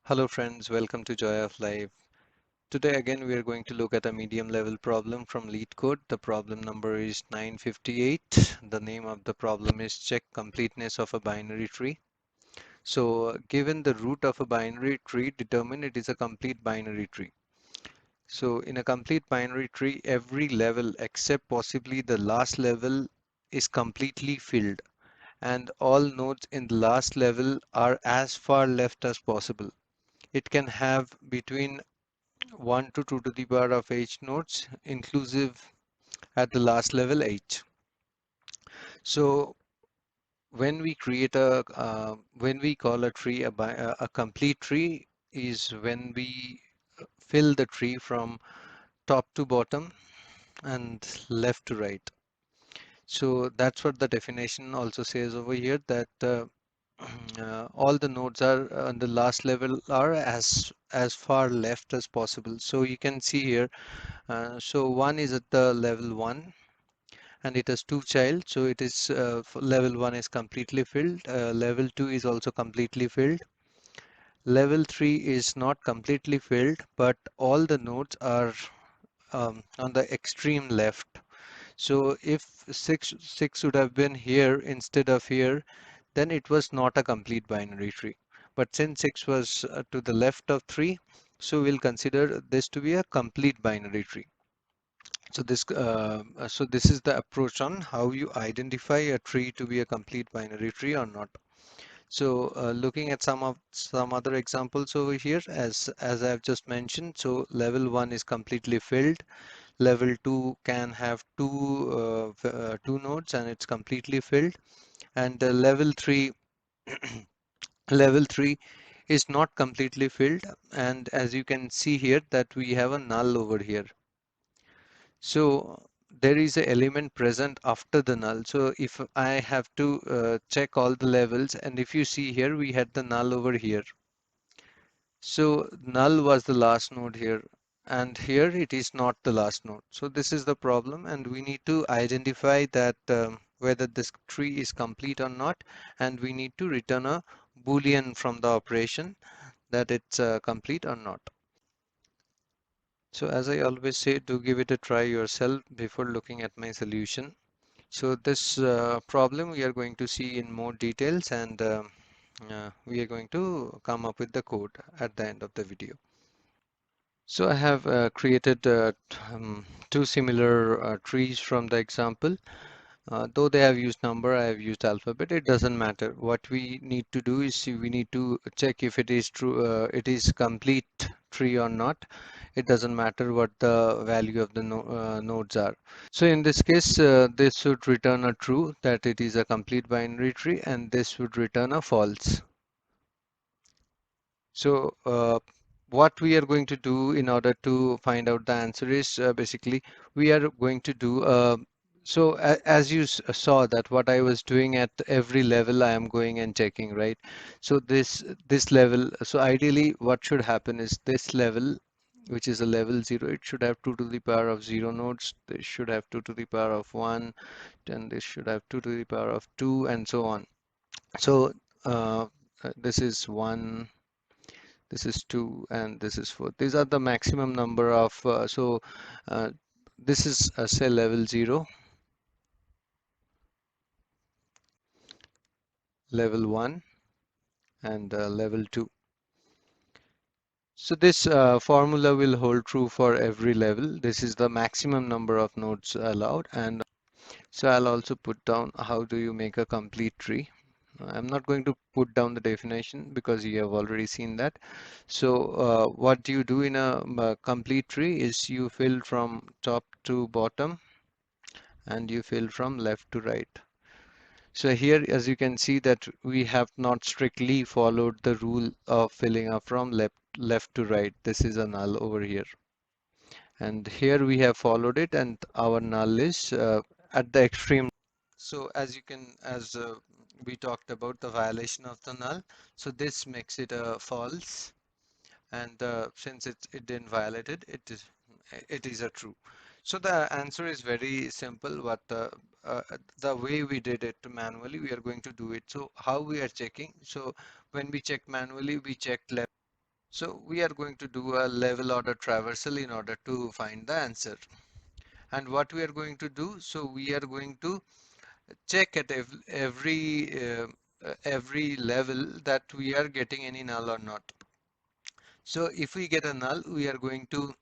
Hello friends, welcome to Joy of Life. Today again we are going to look at a medium level problem from Leetcode. The problem number is 958. The name of the problem is check completeness of a binary tree. So given the root of a binary tree, determine it is a complete binary tree. So in a complete binary tree, every level except possibly the last level is completely filled, and all nodes in the last level are as far left as possible. It can have between 1 to 2 to the power of h nodes inclusive at the last level h. So when we call a tree a complete tree is when we fill the tree from top to bottom and left to right. So that's what the definition also says over here, that all the nodes are on the last level are as far left as possible. So you can see here, so one is at the level 1 and it has two child, so it is level 1 is completely filled, level 2 is also completely filled, level 3 is not completely filled, but all the nodes are on the extreme left. So if 6 would have been here instead of here, then it was not a complete binary tree. But since 6 was to the left of 3, so we'll consider this to be a complete binary tree. So this is the approach on how you identify a tree to be a complete binary tree or not. So looking at some other examples over here, as I've just mentioned, so level 1 is completely filled. Level 2 can have two nodes and it's completely filled. And level 3 level 3 is not completely filled. And as you can see here that we have a null over here. So there is an element present after the null. So if I have to check all the levels, and if you see here, we had the null over here. So null was the last node here, and here it is not the last node. So this is the problem, and we need to identify that whether this tree is complete or not, and we need to return a Boolean from the operation that it's complete or not. So as I always say, do give it a try yourself before looking at my solution. So this problem we are going to see in more details, and we are going to come up with the code at the end of the video. So I have created two similar trees from the example. Though they have used number, I have used alphabet. It doesn't matter. What we need to do is we need to check if it is true, it is complete tree or not. It doesn't matter what the value of the nodes are. So in this case, this should return a true, that it is a complete binary tree, and this would return a false. So what we are going to do in order to find out the answer is basically we are going to do so as you saw that what I was doing at every level I am going and checking, right? So this level, so ideally what should happen is this level, which is a level 0, it should have 2 to the power of 0 nodes. This should have 2 to the power of 1, and this should have 2 to the power of 2, and so on. So this is 1, this is 2, and this is 4. These are the maximum number of uh, this is say level 0, level 1, and level 2. So this formula will hold true for every level. This is the maximum number of nodes allowed, and so I'll also put down how do you make a complete tree. I'm not going to put down the definition because you have already seen that. So what you do in a complete tree is you fill from top to bottom and you fill from left to right. So here, as you can see, that we have not strictly followed the rule of filling up from left to right. This is a null over here. And here we have followed it, and our null is at the extreme. So as we talked about the violation of the null, so this makes it a false, and since it didn't violate it, it is a true. So the answer is very simple, but the way we did it manually, we are going to do it. So how we are checking? So when we check manually, we check left. So we are going to do a level order traversal in order to find the answer. And what we are going to do, so we are going to check at every level that we are getting any null or not. So if we get a null, we are going to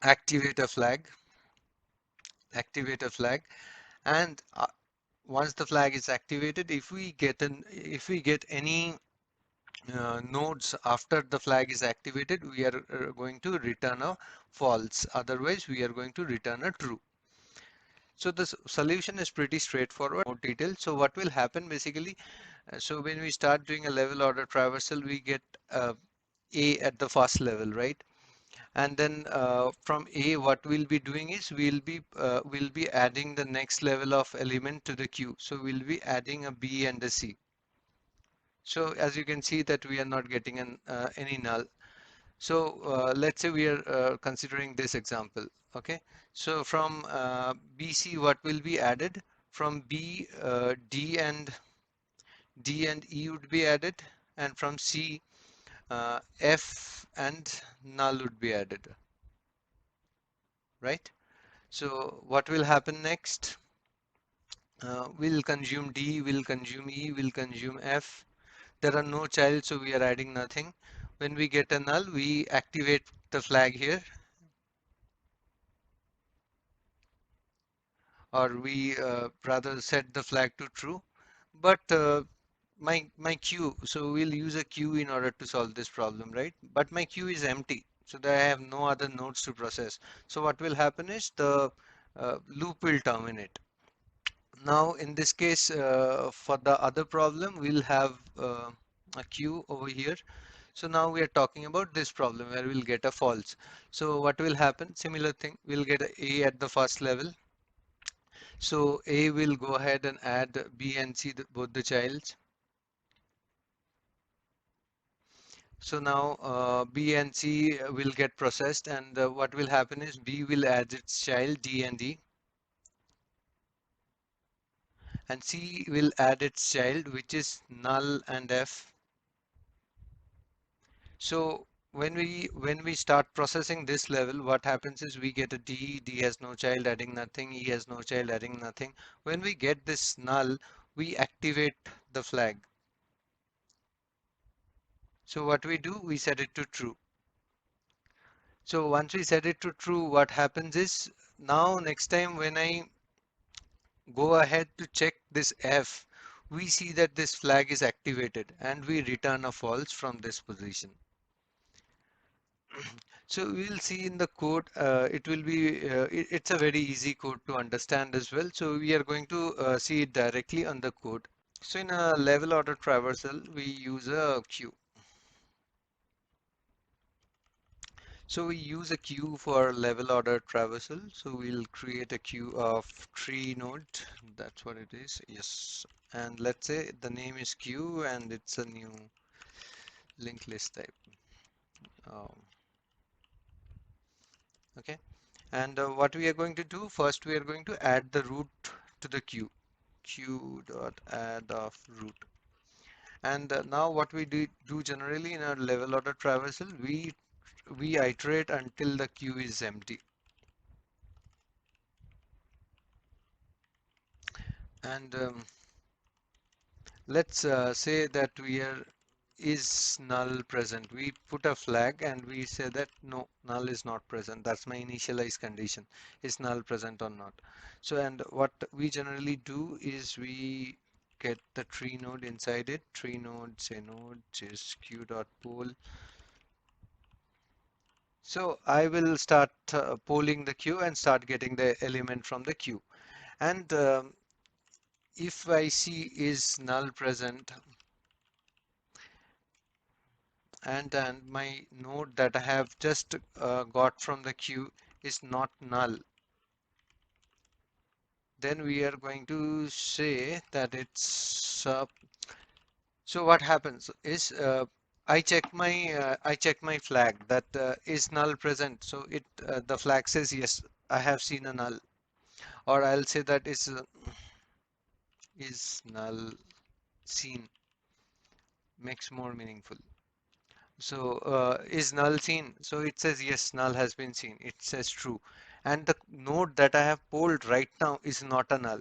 activate a flag, and once the flag is activated, if we get any nodes after the flag is activated, we are going to return a false. Otherwise, we are going to return a true. So the solution is pretty straightforward, more detailed. So what will happen basically? So when we start doing a level order traversal, we get A at the first level, right? And then from A, what we'll be doing is we'll be adding the next level of element to the queue. So we'll be adding a B and a C. So as you can see that we are not getting any null. So let's say we are considering this example. Okay. So from BC, what will be added? From B, D and E would be added, and from C, F and null would be added, right? So what will happen next? We'll consume D, we'll consume E, we'll consume F. There are no child, so we are adding nothing. When we get a null, we activate the flag here, or we rather set the flag to true. But my queue, so we'll use a queue in order to solve this problem, right? But my queue is empty, so that I have no other nodes to process. So what will happen is the loop will terminate. Now in this case, for the other problem, we'll have a queue over here. So now we are talking about this problem where we'll get a false. So what will happen? Similar thing, we'll get a at the first level. So A will go ahead and add B and C, both the childs. So now B and C will get processed, and what will happen is B will add its child D and E, and C will add its child, which is null and F. So when we start processing this level, what happens is we get a D, D has no child, adding nothing, E has no child, adding nothing. When we get this null, we activate the flag. So what we do, we set it to true. So once we set it to true, what happens is now next time when I go ahead to check this F, we see that this flag is activated and we return a false from this position. So we'll see in the code, it's a very easy code to understand as well. So we are going to see it directly on the code. So in a level order traversal, we use a queue. So we use a queue for level order traversal. So we'll create a queue of tree node. That's what it is. Yes. And let's say the name is queue and it's a new linked list type. Um, okay. And what we are going to do first, we are going to add the root to the queue. Queue dot add of root. And now what we do generally in our level order traversal, we iterate until the queue is empty. And let's say that we are is null present. We put a flag and we say that no, null is not present. That's my initialize condition. Is null present or not? So and what we generally do is we get the tree node inside it. Tree node say node is q dot poll. So I will start polling the queue and start getting the element from the queue. And if I see is null present, and my node that I have just got from the queue is not null, then we are going to say that it's so what happens is I check my flag that is null present, so it the flag says yes, I have seen a null, or I'll say that is null seen, makes more meaningful. So is null seen? So it says yes, null has been seen. It says true. And the node that I have polled right now is not a null.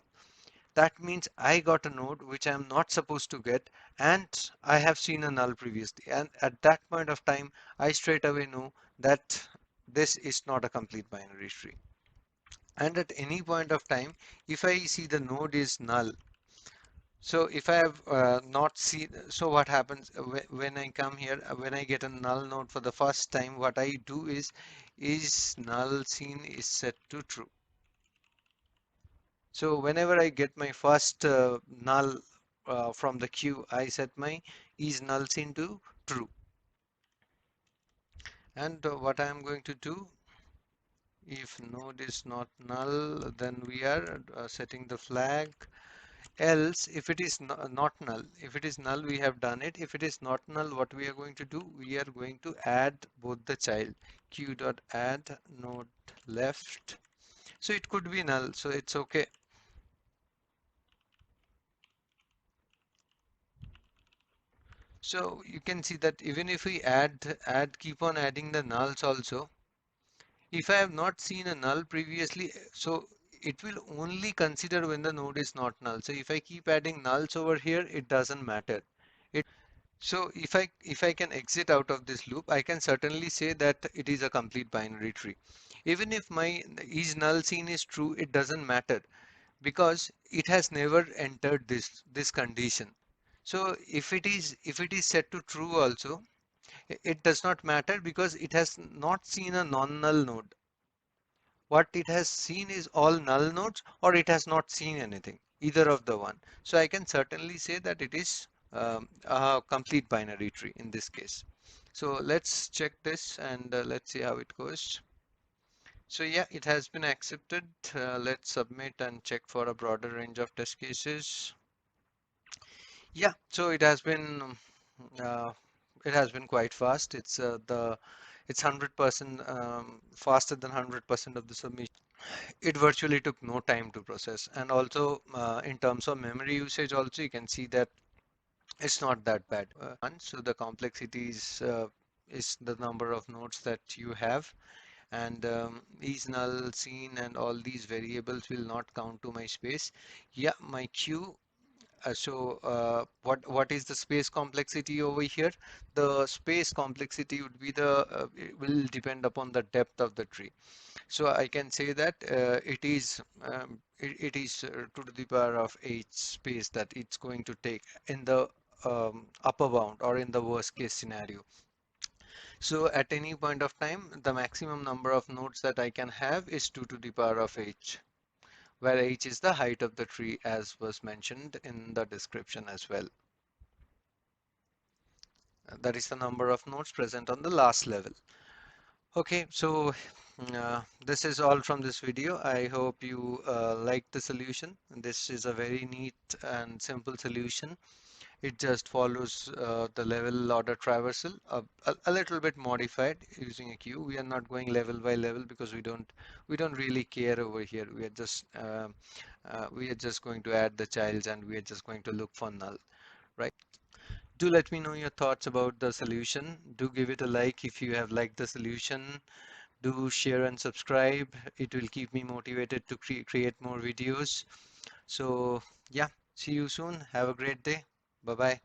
That means I got a node which I am not supposed to get, and I have seen a null previously. And at that point of time, I straight away know that this is not a complete binary tree. And at any point of time, if I see the node is null, so if I have not seen, so what happens when I come here, when I get a null node for the first time, what I do is null seen is set to true. So whenever I get my first null from the queue, I set my is null seen to true. And what I am going to do, if node is not null, then we are setting the flag. Else, if it is not null, if it is null, we have done it. If it is not null, what we are going to do, we are going to add both the child. Q dot add node left. So it could be null, so it's okay. So you can see that even if we keep on adding the nulls also, if I have not seen a null previously, so it will only consider when the node is not null. So if I keep adding nulls over here, it doesn't matter. So if I can exit out of this loop, I can certainly say that it is a complete binary tree. Even if my is null seen is true, it doesn't matter because it has never entered this condition. So if it is set to true also, it does not matter because it has not seen a non-null node. What it has seen is all null nodes, or it has not seen anything, either of the one. So I can certainly say that it is a complete binary tree in this case. So let's check this and let's see how it goes. So yeah, it has been accepted. Let's submit and check for a broader range of test cases. Yeah, so uh, it has been quite fast. It's 100% faster than 100% of the submission. It virtually took no time to process. And also in terms of memory usage also, you can see that it's not that bad. And so the complexity is the number of nodes that you have, and is null seen and all these variables will not count to my space. Yeah, my queue. What is the space complexity over here? The space complexity would be it will depend upon the depth of the tree. So I can say that it is 2 to the power of h space that it's going to take in the upper bound or in the worst case scenario. So at any point of time, the maximum number of nodes that I can have is 2 to the power of h, where h is the height of the tree as was mentioned in the description as well. That is the number of nodes present on the last level. Okay, so this is all from this video. I hope you like the solution. This is a very neat and simple solution. It just follows the level order traversal, a little bit modified using a queue. We are not going level by level because we don't really care over here. We are just going to add the childs and we are just going to look for null, right? Do let me know your thoughts about the solution. Do give it a like if you have liked the solution. Do share and subscribe. It will keep me motivated to create more videos. So yeah, see you soon. Have a great day. Bye bye.